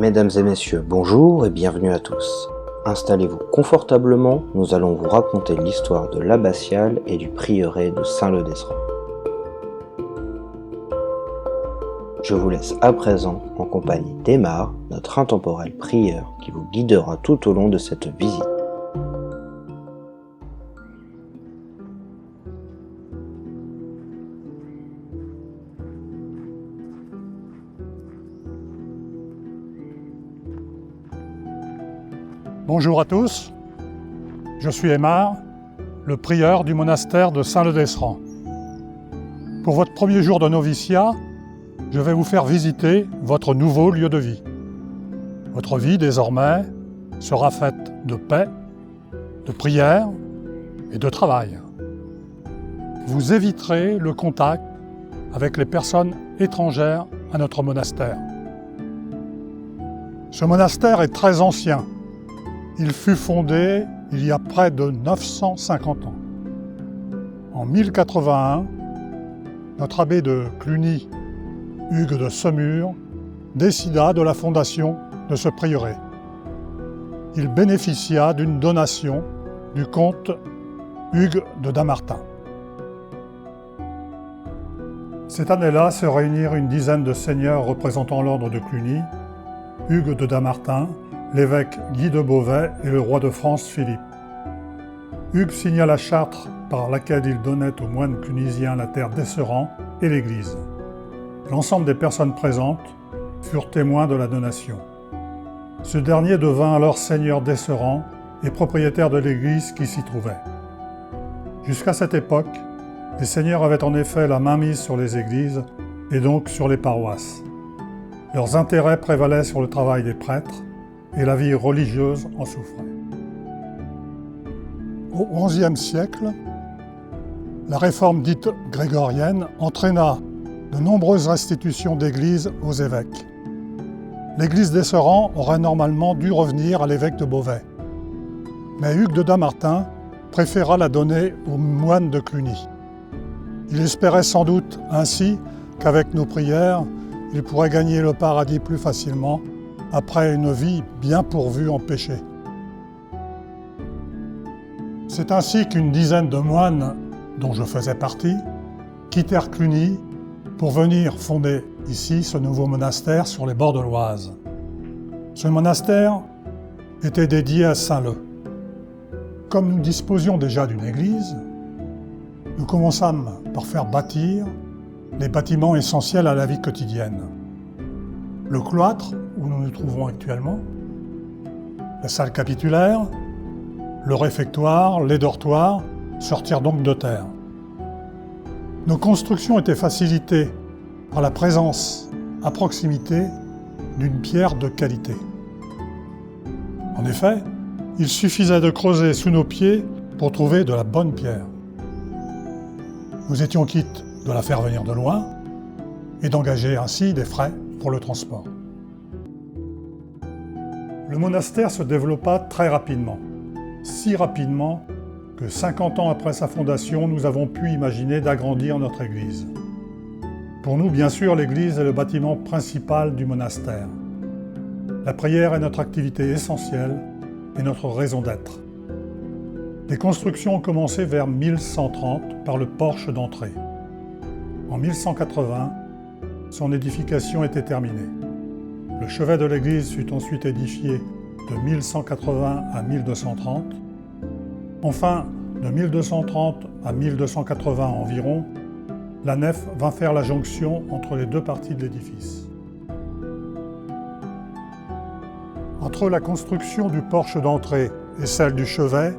Mesdames et messieurs, bonjour et bienvenue à tous. Installez-vous confortablement, nous allons vous raconter l'histoire de l'abbatiale et du prieuré de Saint-Leu-d'Esserand. Je vous laisse à présent en compagnie d'Aymar, notre intemporel prieur, qui vous guidera tout au long de cette visite. Bonjour à tous, je suis Aymar, le prieur du monastère de Saint-Leu-d'Esserand. Pour votre premier jour de noviciat, je vais vous faire visiter votre nouveau lieu de vie. Votre vie, désormais, sera faite de paix, de prière et de travail. Vous éviterez le contact avec les personnes étrangères à notre monastère. Ce monastère est très ancien. Il fut fondé il y a près de 950 ans. En 1081, notre abbé de Cluny, Hugues de Semur, décida de la fondation de ce prieuré. Il bénéficia d'une donation du comte Hugues de Dammartin. Cette année-là se réunirent une dizaine de seigneurs représentant l'ordre de Cluny, Hugues de Dammartin, l'évêque Guy de Beauvais et le roi de France Philippe. Hugues signa la charte par laquelle il donnait aux moines clunisiens la terre d'Esserand et l'église. L'ensemble des personnes présentes furent témoins de la donation. Ce dernier devint alors seigneur d'Esserand et propriétaire de l'église qui s'y trouvait. Jusqu'à cette époque, les seigneurs avaient en effet la mainmise sur les églises et donc sur les paroisses. Leurs intérêts prévalaient sur le travail des prêtres et la vie religieuse en souffrait. Au XIe siècle, la réforme dite grégorienne entraîna de nombreuses restitutions d'églises aux évêques. L'église d'Esserand aurait normalement dû revenir à l'évêque de Beauvais. Mais Hugues de Dammartin préféra la donner aux moines de Cluny. Il espérait sans doute ainsi qu'avec nos prières, il pourrait gagner le paradis plus facilement après une vie bien pourvue en péché. C'est ainsi qu'une dizaine de moines, dont je faisais partie, quittèrent Cluny pour venir fonder ici ce nouveau monastère sur les bords de l'Oise. Ce monastère était dédié à Saint-Leu. Comme nous disposions déjà d'une église, nous commençâmes par faire bâtir les bâtiments essentiels à la vie quotidienne. Le cloître, où nous nous trouvons actuellement, la salle capitulaire, le réfectoire, les dortoirs sortirent donc de terre. Nos constructions étaient facilitées par la présence à proximité d'une pierre de qualité. En effet, il suffisait de creuser sous nos pieds pour trouver de la bonne pierre. Nous étions quittes de la faire venir de loin et d'engager ainsi des frais pour le transport. Le monastère se développa très rapidement, si rapidement que 50 ans après sa fondation, nous avons pu imaginer d'agrandir notre église. Pour nous, bien sûr, l'église est le bâtiment principal du monastère. La prière est notre activité essentielle et notre raison d'être. Les constructions ont commencé vers 1130 par le porche d'entrée. En 1180, son édification était terminée. Le chevet de l'église fut ensuite édifié de 1180 à 1230. Enfin, de 1230 à 1280 environ, la nef vint faire la jonction entre les deux parties de l'édifice. Entre la construction du porche d'entrée et celle du chevet,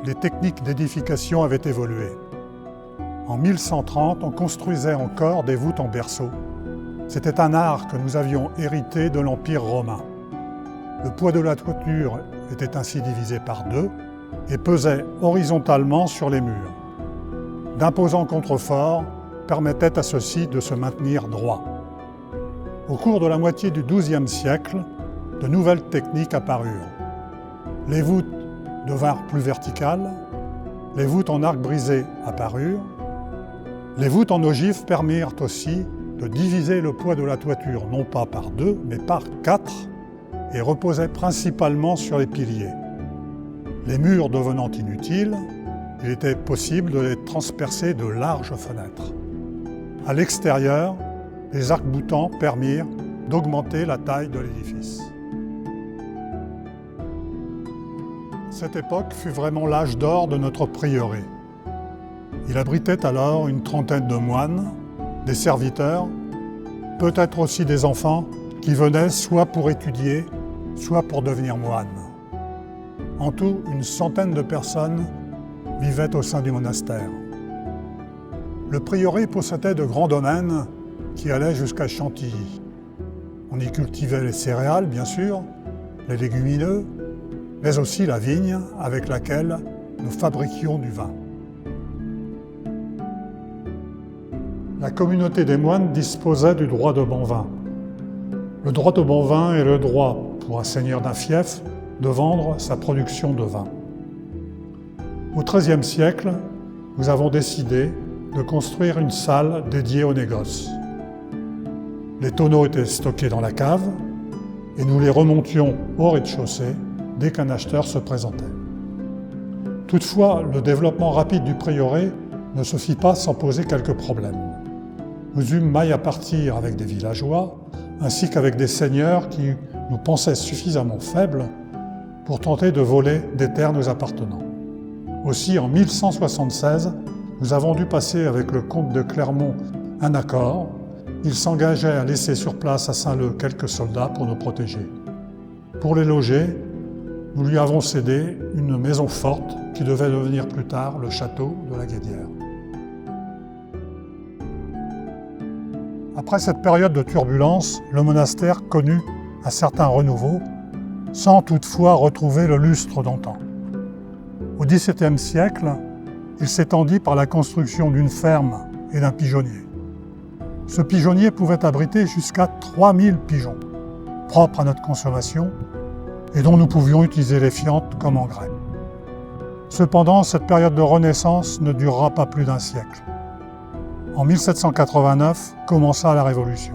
les techniques d'édification avaient évolué. En 1130, on construisait encore des voûtes en berceau. C'était un art que nous avions hérité de l'Empire romain. Le poids de la toiture était ainsi divisé par deux et pesait horizontalement sur les murs. D'imposants contreforts permettaient à ceux-ci de se maintenir droits. Au cours de la moitié du XIIe siècle, de nouvelles techniques apparurent. Les voûtes devinrent plus verticales, les voûtes en arc brisé apparurent, les voûtes en ogive permirent aussi de diviser le poids de la toiture non pas par 2, mais par 4, et reposait principalement sur les piliers. Les murs devenant inutiles, il était possible de les transpercer de larges fenêtres. À l'extérieur, les arcs-boutants permirent d'augmenter la taille de l'édifice. Cette époque fut vraiment l'âge d'or de notre prieuré. Il abritait alors une trentaine de moines, des serviteurs, peut-être aussi des enfants qui venaient soit pour étudier, soit pour devenir moines. En tout, une centaine de personnes vivaient au sein du monastère. Le prieuré possédait de grands domaines qui allaient jusqu'à Chantilly. On y cultivait les céréales, bien sûr, les légumineux, mais aussi la vigne avec laquelle nous fabriquions du vin. La communauté des moines disposait du droit de bon vin. Le droit de bon vin est le droit, pour un seigneur d'un fief, de vendre sa production de vin. Au XIIIe siècle, nous avons décidé de construire une salle dédiée au négoce. Les tonneaux étaient stockés dans la cave et nous les remontions au rez-de-chaussée dès qu'un acheteur se présentait. Toutefois, le développement rapide du prieuré ne se fit pas sans poser quelques problèmes. Nous eûmes maille à partir avec des villageois, ainsi qu'avec des seigneurs qui nous pensaient suffisamment faibles pour tenter de voler des terres nous appartenant. Aussi, en 1176, nous avons dû passer avec le comte de Clermont un accord. Il s'engageait à laisser sur place à Saint-Leu quelques soldats pour nous protéger. Pour les loger, nous lui avons cédé une maison forte qui devait devenir plus tard le château de la Guédière. Après cette période de turbulence, le monastère connut un certain renouveau, sans toutefois retrouver le lustre d'antan. Au XVIIe siècle, il s'étendit par la construction d'une ferme et d'un pigeonnier. Ce pigeonnier pouvait abriter jusqu'à 3000 pigeons, propres à notre consommation, et dont nous pouvions utiliser les fientes comme engrais. Cependant, cette période de renaissance ne durera pas plus d'un siècle. En 1789 commença la Révolution.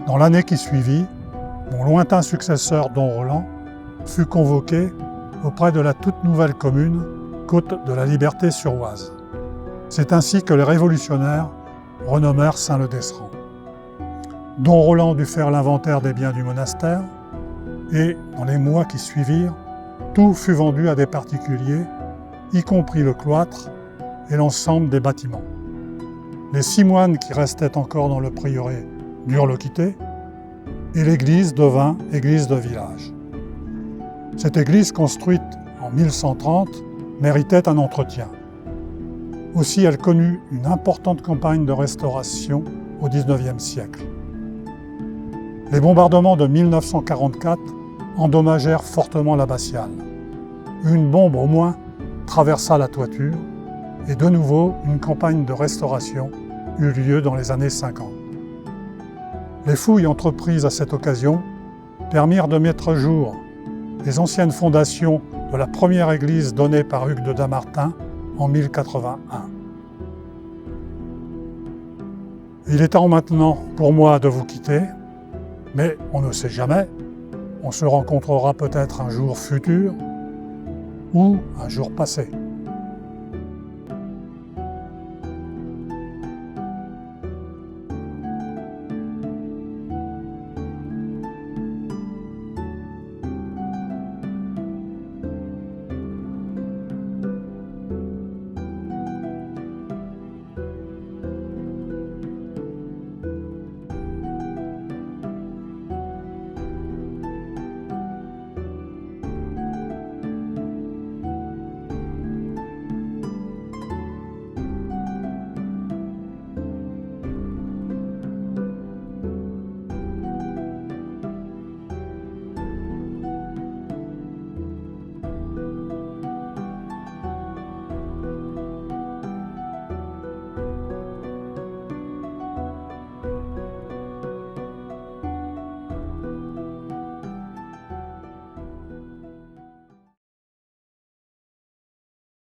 Dans l'année qui suivit, mon lointain successeur Don Roland fut convoqué auprès de la toute nouvelle commune, Côte de la Liberté-sur-Oise. C'est ainsi que les révolutionnaires renommèrent Saint-Leu-d'Esserand. Don Roland dut faire l'inventaire des biens du monastère et, dans les mois qui suivirent, tout fut vendu à des particuliers, y compris le cloître et l'ensemble des bâtiments. Les 6 moines qui restaient encore dans le prieuré durent le quitter et l'église devint église de village. Cette église, construite en 1130, méritait un entretien. Aussi, elle connut une importante campagne de restauration au XIXe siècle. Les bombardements de 1944 endommagèrent fortement l'abbatiale. Une bombe au moins traversa la toiture et de nouveau une campagne de restauration eut lieu dans les années 50. Les fouilles entreprises à cette occasion permirent de mettre à jour les anciennes fondations de la première église donnée par Hugues de Damartin en 1081. Il est temps maintenant pour moi de vous quitter, mais on ne sait jamais, on se rencontrera peut-être un jour futur ou un jour passé.